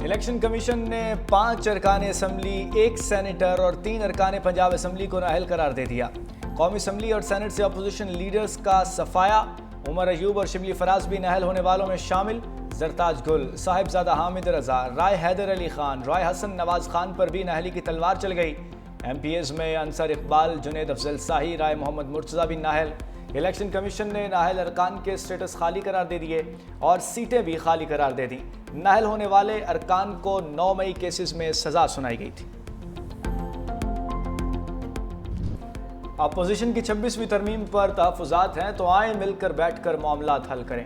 Election commission ने 5 अरकान assembly, 1 senator और 3 अरकान पंजाब असम्बली को नाअहल करार दे दिया। कौमी असम्बली और सेनेट से अपोजिशन लीडर्स का सफाया। उमर अयूब और शिबली फराज भी नाअहल होने वालों में शामिल। जरताज गुल, साहिबजादा हामिद रजा, राय हैदर अली खान, राय हसन नवाज खान पर भी नाअहली की तलवार चल गई। MPs में अंसर इकबाल, जुनेद अफजल शाही, राय मोहम्मद मुर्तज़ा भी नाअहल। इलेक्शन कमीशन ने नाअहल अरकान के स्टेटस खाली करार दे दिए और सीटें भी खाली करार दे दी। नाअहल होने वाले अरकान को 9 मई केसेस में सजा सुनाई गई थी। अपोजिशन की 26वीं तरमीम पर तहफ़्फ़ुज़ात हैं तो आए मिलकर बैठकर मामलात हल करें।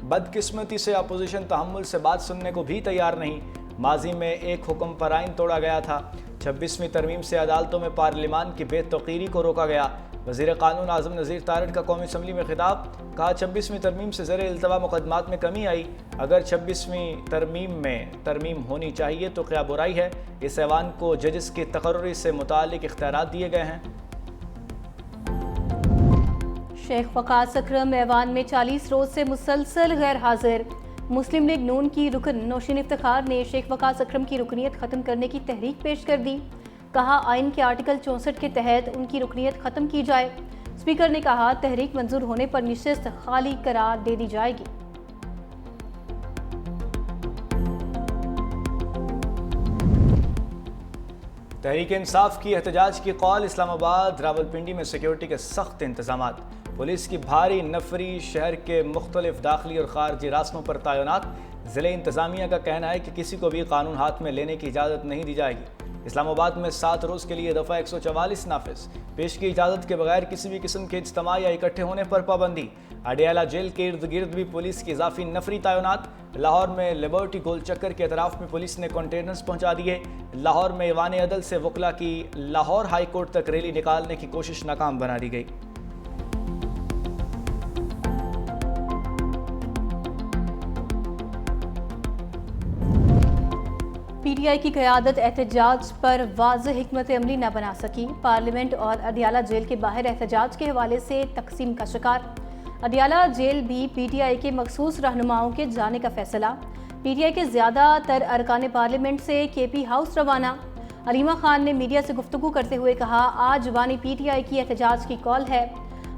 बदकिस्मती से अपोजिशन तहम्मुल से बात सुनने को भी तैयार नहीं। माजी में एक हुक्म पर आइन तोड़ा गया था। 26वीं तरमीम से अदालतों में पार्लिमान की बेतौकीरी को रोका गया। वज़ीर क़ानून आज़म नज़ीर तारड़ का कौमी असम्बली में खिताब। कहा 26वीं तरमीम से ज़र इल्तवा मुकदमात में कमी आई। अगर 26वीं तरमीम में तरमीम होनी चाहिए तो क्या बुराई है। इस ऐवान को जजेस की तकर्री से मुताल्लिक़ इख्तियारात दिए गए हैं। शेख वक़ास अकरम ऐवान में 40 रोज़ से मुसलसल गैर हाजिर। मुस्लिम लीग नून की रुकन नौशीन इफ्तिखार ने शेख वक़ास अकरम की रुकनीत ख़त्म करने की तहरीक पेश कर दी। कहा आइन के आर्टिकल 64 के तहत उनकी रुकनीत ख़त्म की जाए। स्पीकर ने कहा तहरीक मंजूर होने पर निशिस्त खाली करार दे दी जाएगी। तहरीक इंसाफ की एहतजाज की कॉल। इस्लामाबाद रावलपिंडी में सिक्योरिटी के सख्त इंतजामात। पुलिस की भारी नफरी शहर के मुख्तलिफ दाखिली और खारजी रास्तों पर तैनात। ज़िले इंतज़ामिया का कहना है कि किसी को भी कानून हाथ में लेने की इजाज़त नहीं दी जाएगी। इस्लामाबाद में 7 रोज़ के लिए दफ़ा 144 नाफिज। पेश की इजाज़त के बगैर किसी भी किस्म के इज्तिमा या इकट्ठे होने पर पाबंदी। अडियाला जेल के इर्द गिर्द भी पुलिस की इजाफी नफरी तैनात। लाहौर में लिबर्टी गोल चक्कर के अतराफ में पुलिस ने कंटेनर्स पहुंचा दिए। लाहौर में ईवान अदल से वकला की लाहौर हाई कोर्ट तक रैली निकालने की कोशिश नाकाम बना दी गई। PTI की क़यादत एहतजाज पर वाज़ेह हिकमत अमली न बना सकी। पार्लियामेंट और अडियाला जेल के बाहर एहतजाज के हवाले से तकसीम का शिकार। अडियाला जेल भी PTI के मखसूस रहनुमाओं के जाने का फैसला। PTI के ज़्यादातर अरकान पार्लियामेंट से KP हाउस रवाना। अलीमा खान ने मीडिया से गुफ्तगू करते हुए कहा आज बानी PTI की एहतजाज की कॉल है।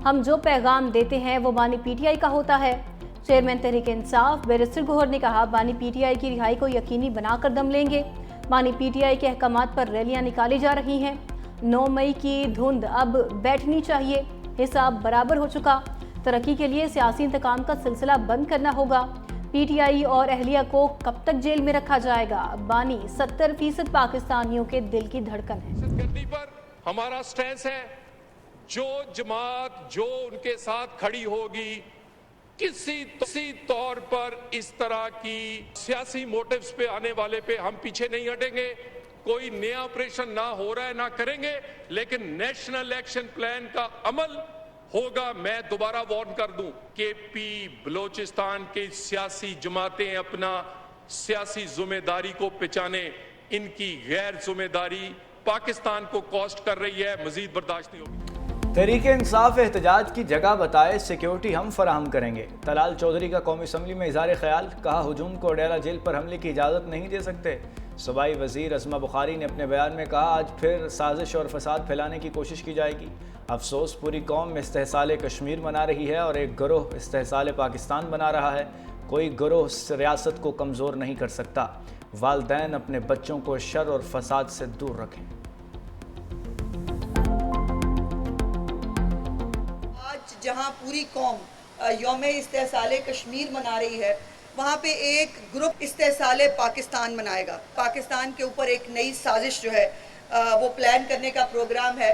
हम जो पैगाम देते हैं वो बानी PTI का होता है। चेयरमैन तहरीक इंसाफ बैरिस्टर गौहर ने कहा बानी PTI की रिहाई को यकीनी बनाकर दम लेंगे। बानी PTI के अहकामात पर रैलियां निकाली जा रही हैं। 9 मई की धुंध अब बैठनी चाहिए। हिसाब बराबर हो चुका। तरक्की के लिए सियासी इंतकाम का सिलसिला बंद करना होगा। PTI और अहलिया को कब तक जेल में रखा जाएगा। बानी 70% पाकिस्तानियों के दिल की धड़कन है। पर हमारा स्टैंस है जो जमात जो उनके साथ खड़ी होगी किसी तौर पर इस तरह की सियासी मोटिव्स पे आने वाले पे हम पीछे नहीं हटेंगे। कोई नया ऑपरेशन ना हो रहा है ना करेंगे, लेकिन नेशनल एक्शन प्लान का अमल होगा। मैं दोबारा वार्न कर दूं KP बलोचिस्तान के सियासी जमातें अपना सियासी जिम्मेदारी को पहचाने। इनकी गैर जिम्मेदारी पाकिस्तान को कॉस्ट कर रही है, मजीद बर्दाश्त नहीं होगी। तहरीक इंसाफ एहतजाज की जगह बताए सिक्योरिटी हम फराहम करेंगे। तलाल चौधरी का कौमी असम्बली में इज़हार ख्याल। कहा हुजूम को अडियाला जेल पर हमले की इजाज़त नहीं दे सकते। सूबाई वज़ीर अज़मा बुखारी ने अपने बयान में कहा आज फिर साजिश और फसाद फैलाने की कोशिश की जाएगी। अफसोस पूरी कौम इस्तेहसाल कश्मीर मना रही है और एक गिरोह इस्तेहसाल पाकिस्तान बना रहा है। कोई गिरोह रियासत को कमज़ोर नहीं कर सकता। वालिदैन अपने बच्चों को शर और फसाद से दूर रखें। जहां पूरी कौम यौम इस्तेहसाल कश्मीर मना रही है, वहां पे एक ग्रुप इस्तेहसाल पाकिस्तान मनाएगा। पाकिस्तान के ऊपर एक नई साजिश जो है वो प्लान करने का प्रोग्राम है।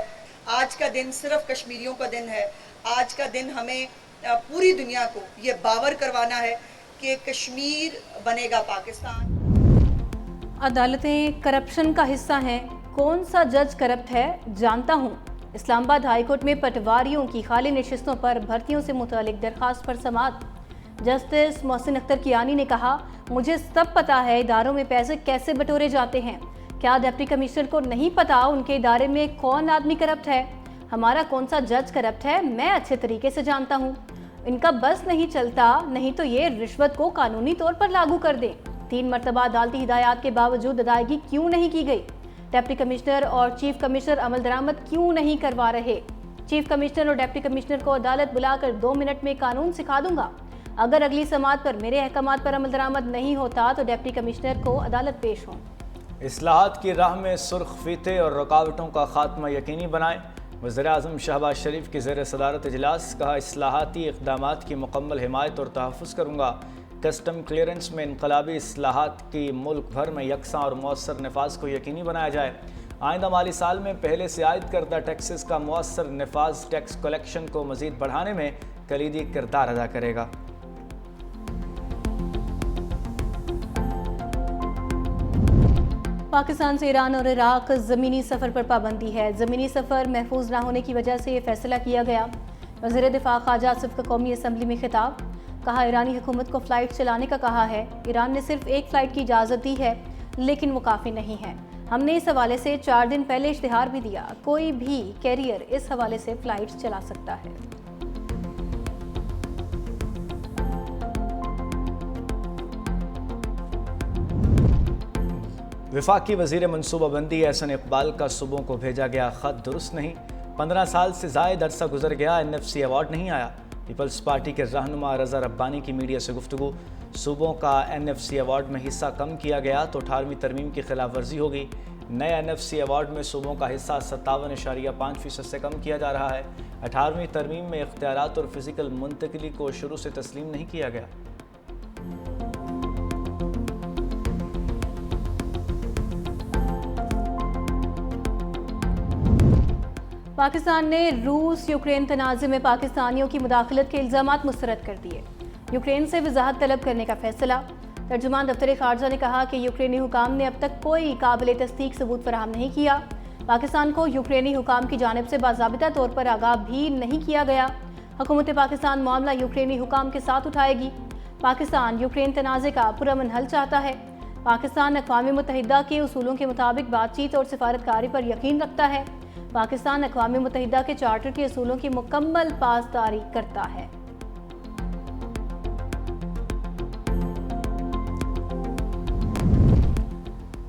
आज का दिन सिर्फ कश्मीरियों का दिन है। आज का दिन हमें पूरी दुनिया को ये बावर करवाना है कि कश्मीर बनेगा पाकिस्तान। अदालतें करप्शन का हिस्सा हैं। कौन सा जज करप्ट है जानता हूँ। इस्लामाबाद हाईकोर्ट में पटवारियों की खाली नशिस्तों पर भर्तियों से मुतालिक दरखास्त पर समाअत। जस्टिस मोहसिन अख्तर कियानी ने कहा मुझे सब पता है इदारों में पैसे कैसे बटोरे जाते हैं। क्या डिप्टी कमिश्नर को नहीं पता उनके इदारे में कौन आदमी करप्ट है। हमारा कौन सा जज करप्ट है मैं अच्छे तरीके से जानता हूँ। इनका बस नहीं चलता, नहीं तो ये रिश्वत को कानूनी तौर पर लागू कर दें। 3 मरतबा अदालती हिदायत के बावजूद अदायगी क्यों नहीं की गई? डिप्टी कमिश्नर और चीफ कमिश्नर अमल दरामद क्यों नहीं करवा रहे? चीफ कमिश्नर और डिप्टी कमिश्नर को अदालत बुलाकर 2 मिनट में कानून सिखा दूंगा। अगर अगली समाअत पर मेरे अहकामात पर अमल दरामद नहीं होता तो डिप्टी कमिश्नर को अदालत पेश हों। इस्लाहात की राह में सुर्ख फीते और रुकावटों का खात्मा यकीनी बनाएं। वज़ीर-ए-आज़म शहबाज शरीफ की ज़ेर सदारत इजलास, कहा इस्लाहाती इक़दामात की मुकम्मल हिमायत और तहफ़्फ़ुज़ करूँगा। कस्टम क्लियरेंस में इनकलाबी इस्लाहात की मुल्क भर में यकसा और मौसर नफाज को यकीनी बनाया जाए। आइंदा माली साल में पहले से आयद करदा टैक्सेस का मौसर नफाज टैक्स कलेक्शन को मज़ीद बढ़ाने में कलीदी किरदार अदा करेगा। पाकिस्तान से ईरान और इराक ज़मीनी सफ़र पर पाबंदी है। ज़मीनी सफ़र महफूज ना होने की वजह से ये फैसला किया गया। वज़ीर दिफ़ा ख्वाजा आसिफ का कौमी असम्बली में खिताब, कहा ईरानी हुकूमत को फ़्लाइट चलाने का कहा है। ईरान ने सिर्फ एक फ़्लाइट की इजाज़त दी है, लेकिन वो काफ़ी नहीं है। हमने इस हवाले से 4 दिन पहले इश्तिहार भी दिया। कोई भी कैरियर इस हवाले से फ़्लाइट चला सकता है। वफाकी वज़ीर मनसूबाबंदी एहसन इकबाल का सूबों को भेजा गया ख़त दुरुस्त नहीं। 15 साल से ज़ायद अरसा गुजर गया, NFC अवार्ड नहीं आया। पीपल्स पार्टी के रहनुमा रज़ा रब्बानी की मीडिया से गुफ्तगू, सूबों का NFC अवार्ड में हिस्सा कम किया गया तो 18वीं तरमीम की खिलाफ वर्जी होगी। नए NFC अवार्ड में सूबों का हिस्सा 57.5% से कम किया जा रहा है। 18वीं तरमीम में इख्तियारात और फिजिकल मुंतकिली को शुरू से तस्लीम नहीं किया गया। पाकिस्तान ने रूस यूक्रेन तनाज़े में पाकिस्तानियों की मुदाखलत के इल्ज़ामात मुस्तरद कर दिए। यूक्रेन से वजाहत तलब करने का फैसला। तर्जुमान दफ्तर खारजा ने कहा कि यूक्रेनी हुकाम ने अब तक कोई काबिल तस्दीक सबूत फराहम नहीं किया। पाकिस्तान को यूक्रेनी हुकाम की जानिब से बाज़ाबिता तौर पर आगाह भी नहीं किया गया। हुकूमत पाकिस्तान मामला यूक्रेनी हुकाम के साथ उठाएगी। पाकिस्तान यूक्रेन तनाज़े का पुरअमन हल चाहता है। पाकिस्तान अक़वाम मुत्तहिदा के उसूलों के मुताबिक बातचीत और सिफारतकारी पर यकीन रखता है। पाकिस्तान अक़वाम मुत्तहिदा के चार्टर के असूलों की मुकम्मल पासदारी करता है।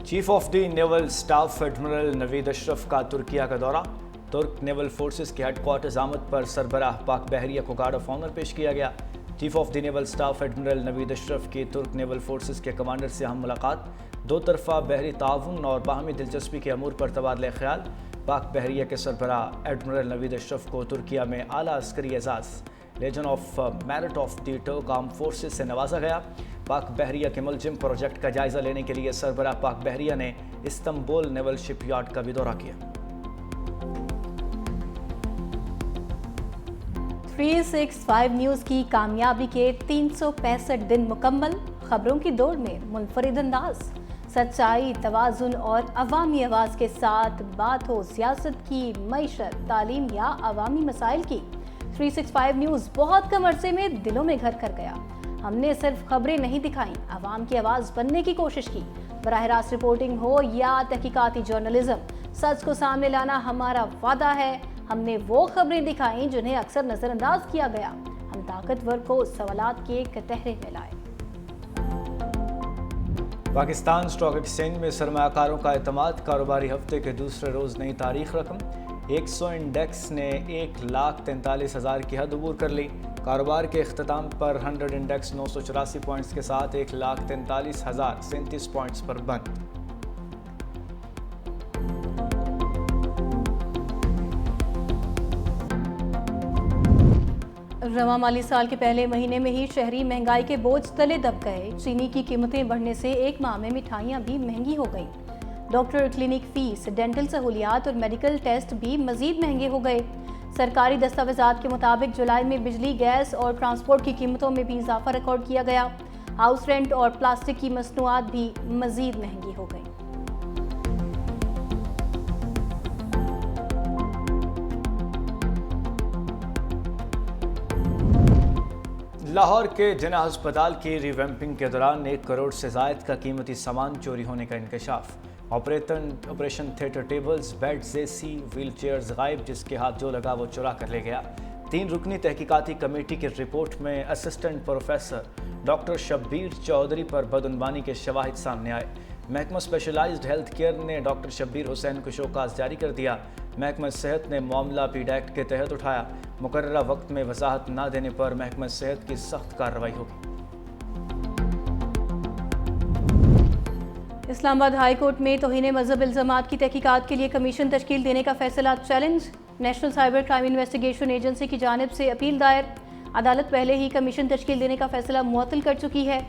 Chief of the naval staff admiral Naveed Ashraf का तुर्किया का दौरा। तुर्क नेवल फोर्सेस के हेडक्वार्टर्स आमद पर सरबराह पाक बहरिया को गार्ड ऑफ ऑनर पेश किया गया। Chief of the naval staff admiral Naveed Ashraf की तुर्क नेवल फोर्सेस के कमांडर से अहम मुलाकात। 2 तरफ़ा बहरी ताउन और बाहमी दिलचस्पी के अमूर पर तबादला ख्याल। पाक बहरिया के सरबराह एडमिरल नवीद अशरफ को तुर्किया में आला अस्करी एजाज़ legion of merit of the Turk arm forces से नवाजा गया। पाक बहरिया के मुलजिम प्रोजेक्ट का जायजा लेने के लिए सरबराह पाक बहरिया ने इस्तांबुल नेवल शिपयार्ड का भी दौरा किया। 365 न्यूज़ की कामयाबी के 365 दिन मुकम्मल। खबरों की दौड़ में मुनफरिद अंदाज, सच्चाई, तवाज़ुन और अवामी आवाज़ के साथ बात हो सियासत की, मईशत, तालीम या अवामी मसाइल की। 365 न्यूज़ बहुत कम अरसे में दिलों में घर कर गया। हमने सिर्फ खबरें नहीं दिखाई, आवाम की आवाज़ बनने की कोशिश की। बराह रास्त रिपोर्टिंग हो या तहकीकाती जर्नलिज्म, सच को सामने लाना हमारा वादा है। हमने वो खबरें दिखाई जिन्हें अक्सर नज़रअंदाज किया गया। हम ताकतवर को सवालात के कटहरे में लाए। पाकिस्तान स्टॉक एक्सचेंज में सरमायाकारों का एतमाद। कारोबारी हफ्ते के दूसरे रोज़ नई तारीख रकम। 100 इंडेक्स ने 1,43,000 की हद अबूर कर ली। कारोबार के अख्ताम पर 100 इंडेक्स 984 पॉइंट्स के साथ 1,43,037 पॉइंट्स पर बंद। रवां माली साल के पहले महीने में ही शहरी महंगाई के बोझ तले दब गए। चीनी की कीमतें बढ़ने से एक माह में मिठाइयाँ भी महंगी हो गईं। डॉक्टर क्लिनिक फीस, डेंटल सहूलियात और मेडिकल टेस्ट भी मजीद महंगे हो गए। सरकारी दस्तावेजात के मुताबिक जुलाई में बिजली, गैस और ट्रांसपोर्ट की कीमतों में भी इजाफा रिकॉर्ड किया गया। हाउस रेंट और प्लास्टिक की मसनूआत भी मजीद महंगी हो गई। लाहौर के जिना अस्पताल की रिवैम्पिंग के दौरान 1 करोड़ से ज़ायद का कीमती सामान चोरी होने का इंकशाफ। Operation theatre tables, beds, AC, wheelchairs गायब। जिसके हाथ जो लगा वो चुरा कर ले गया। 3 रुकनी तहकीकाती कमेटी की रिपोर्ट में assistant professor doctor Shabbir Chaudhry पर बदउनवानी के शवाहिद सामने आए। महकमा स्पेशलाइज्ड हेल्थ केयर ने डॉक्टर शब्बीर हुसैन को शोकाज जारी कर दिया। महकमा सेहत ने मामला पीड एक्ट के तहत उठाया। मुकर्ररा वक्त में वजाहत न देने पर महकमा सेहत की सख्त कार्रवाई होगी। इस्लामाबाद हाई कोर्ट में तौहीन मजहब इल्जामात की तहकीकात के लिए कमीशन तश्कील देने का फैसला challenge. National cyber crime investigation agency की जानिब से अपील दायर। अदालत पहले ही कमीशन तश्कील देने का फैसला मुअत्तल कर चुकी है।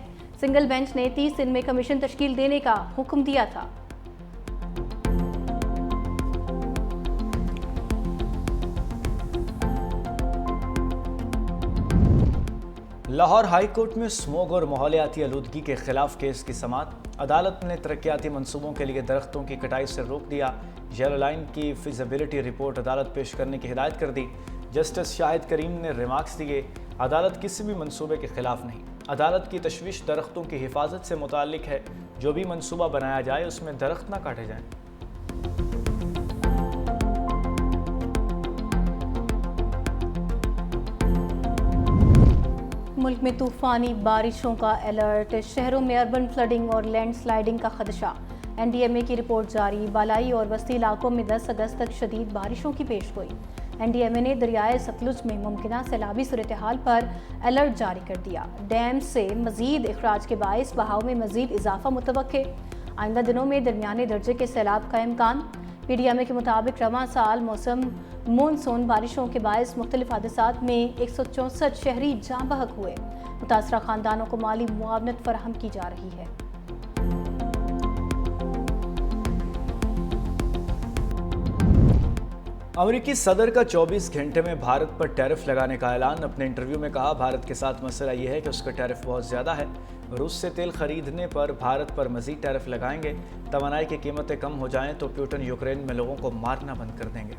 सिंगल बेंच ने 30 दिन में कमीशन तश्कील देने का हुक्म दिया था। लाहौर हाई कोर्ट में स्मोग और माहौलियाती आलूदगी के खिलाफ केस की समाअत। अदालत ने तरक्याती मंसूबों के लिए दरख्तों की कटाई से रोक दिया। येलो लाइन की फिजिबिलिटी रिपोर्ट अदालत पेश करने की हिदायत कर दी। जस्टिस शाहिद करीम ने रिमार्क्स दिए, अदालत किसी भी मंसूबे के खिलाफ नहीं। अदालत की तशवीश दरख्तों की हिफाजत से मुताल्लिक है। जो भी मंसूबा बनाया जाए उसमें दरख्त ना काटे जाएं। मुल्क में तूफानी बारिशों का अलर्ट। शहरों में अर्बन फ्लडिंग और लैंडस्लाइडिंग का खदशा। NDMA की रिपोर्ट जारी। बालाई और वस्ती इलाकों में 10 अगस्त तक शदीद बारिशों की पेशगोई। NDMA ने दरियाए सतलुज में मुमकिना सैलाबी सूरत हाल पर अलर्ट जारी कर दिया। डैम से मजीद अखराज के बायस बहाव में मजीद इजाफा मुतवक्के। आइंदा दिनों में दरमियाने दर्जे के सैलाब का इम्कान। PDMA के मुताबिक रवां साल मौसम मानसून बारिशों के बायस मुख्तलिफ हादसात में 164 शहरी जाँ बहक हुए। मुतासरा खानदानों को माली मुआवनत फराहम की जा रही है। अमेरिकी सदर का 24 घंटे में भारत पर टैरिफ लगाने का ऐलान। अपने इंटरव्यू में कहा, भारत के साथ मसला यह है कि उसका टैरिफ बहुत ज़्यादा है। रूस से तेल खरीदने पर भारत पर मजीद टैरिफ लगाएंगे। तवानाई की कीमतें कम हो जाएं तो पुतिन यूक्रेन में लोगों को मारना बंद कर देंगे।